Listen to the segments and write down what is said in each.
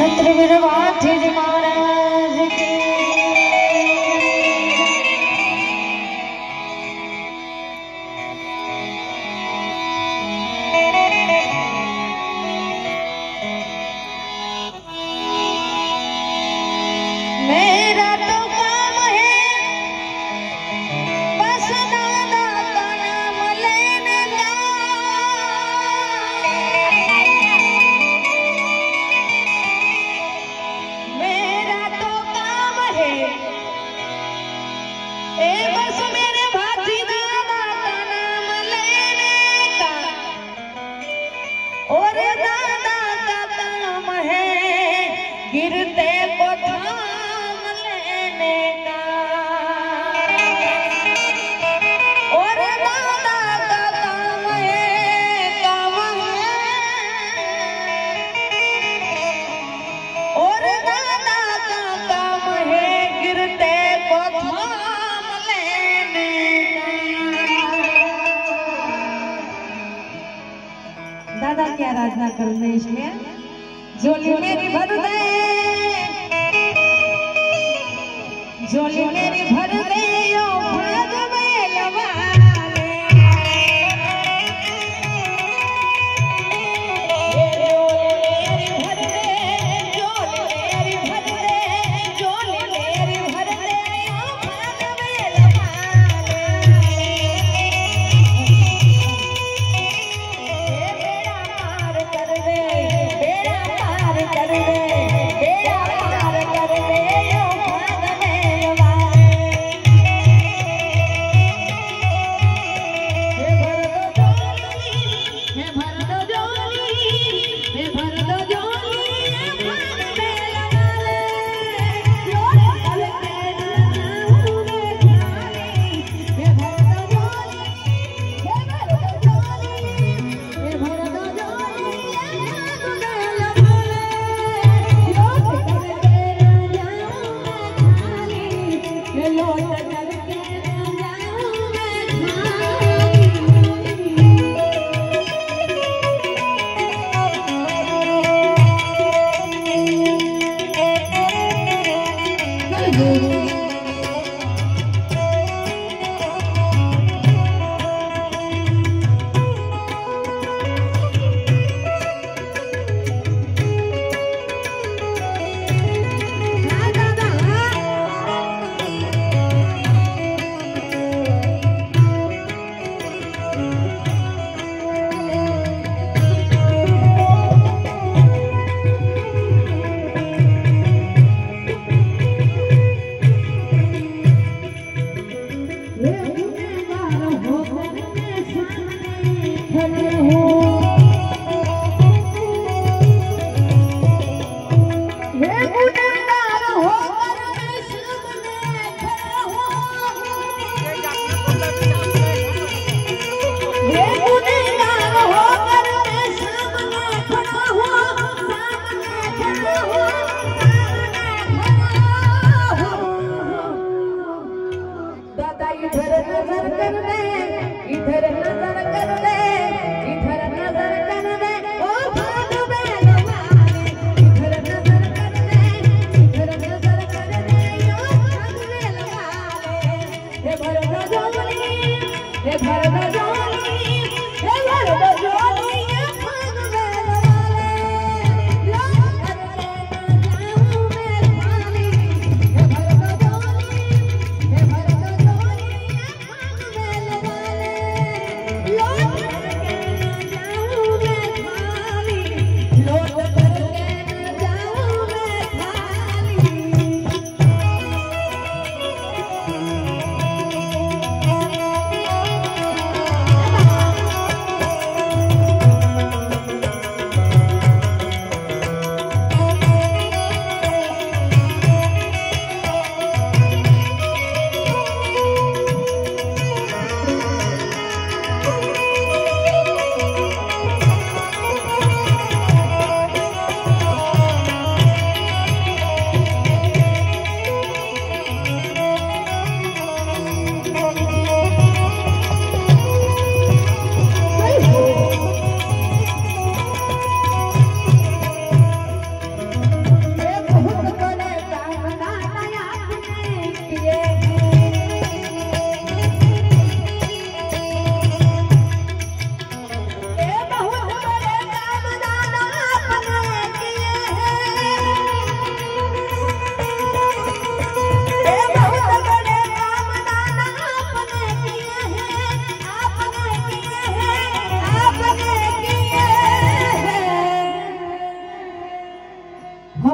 सतरवीर वाठीर महाराज की मेरा तो काम है बस दादा का नाम लेने का। मेरा तो काम है बस मेरे भाती दादा का नाम लेने का। और दादा का काम है गिरते को थाम लेने का। और दादा का काम है और दादा का काम है गिरते को थाम लेने का। दादा क्या राजना कर दे इसमें झोली मेरी भर दे, झोली मेरी भर दे यो भाग में लवा ले। झोली मेरी भर दे, झोली मेरी भर दे यो भाग में लवा ले। बेड़ा पार कर दे, बेड़ा पार कर दे, बेड़ा पार कर दे यो भाग में लवा ले।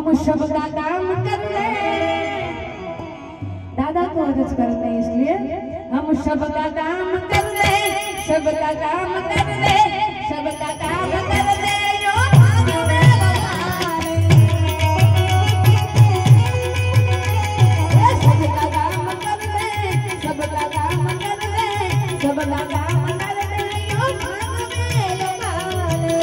हम सबका काम कर ले। दादा को अर्ज करते हैं इसलिए हम सबका काम कर ले, सबका काम कर ले, सबका काम कर ले। यो भाग में लगाए सबका काम कर ले, सबका काम कर ले, सबका काम कर ले। यो भाग में लगाए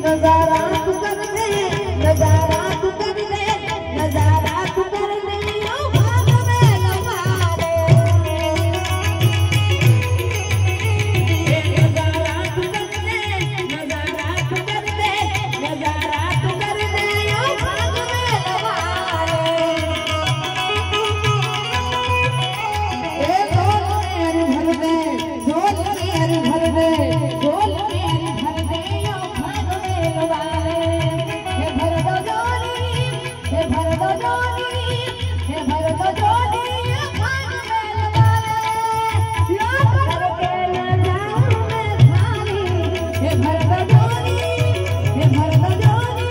नजारा तू कर दे, नजारा तू कर दे, नजारा तू कर दे। यो भाग में लगाए नजारा तू कर दे, नजारा तू कर दे, नजारा तू कर दे। यो भाग में लगाए झोल में भर दे, झोल में भर दे, झोल में भर दे। यो भाग में लगाए हे भर दो जोली, हे भर दो जोली, हे भर दो जोली। यो भाग में लगाए यो भर के न जाऊं मैं खाली। हे भर दो जोली, हे भर दो जोली,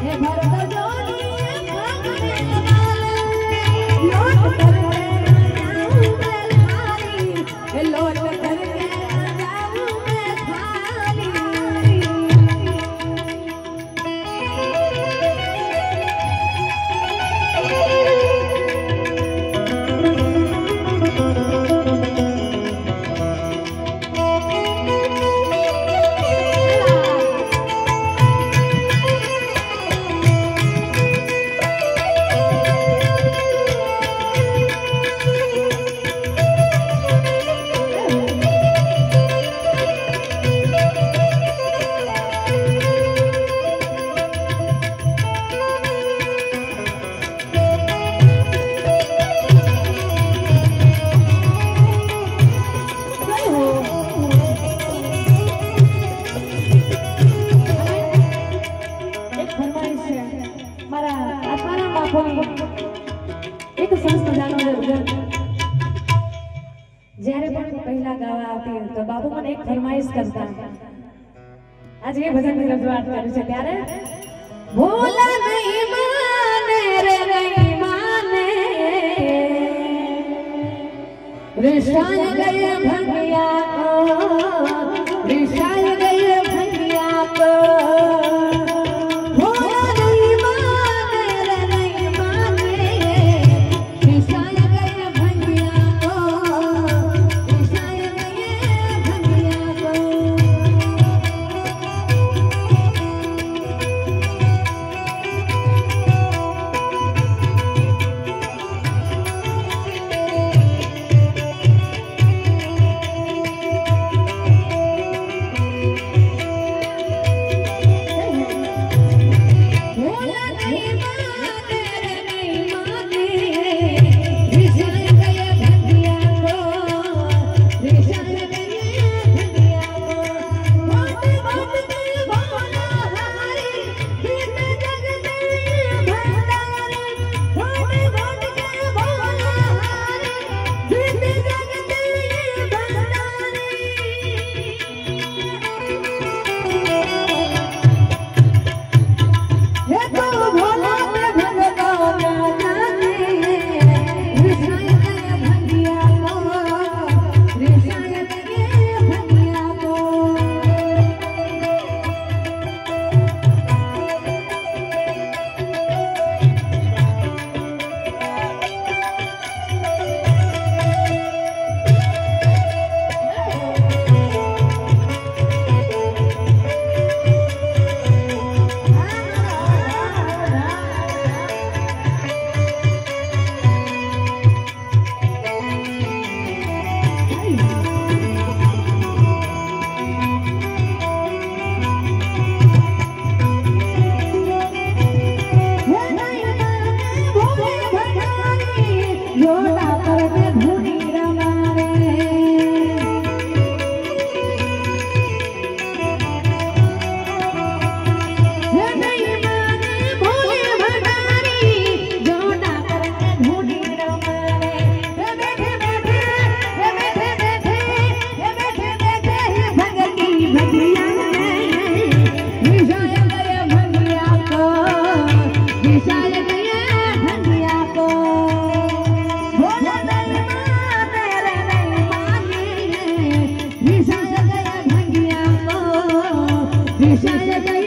हे भर दो जोली। यो भाग में लगाए लौट करके न जाऊं मैं खाली, हे लौट करके न जाऊं मैं खाली। एक સરસ મજાનો ભજન જ્યારે પણ પહેલા ગાવા આવતી તો બાબુ મને એક ફરમાઈશ કરતા. આજે એ ભજનની રજૂઆત કરી છે ત્યારે ભોલા નહીં માને રે નહીં માને રિસાઈ ગયે ભંગિયા કો, રિસાઈ ગયે ભંગિયા કો. कैसा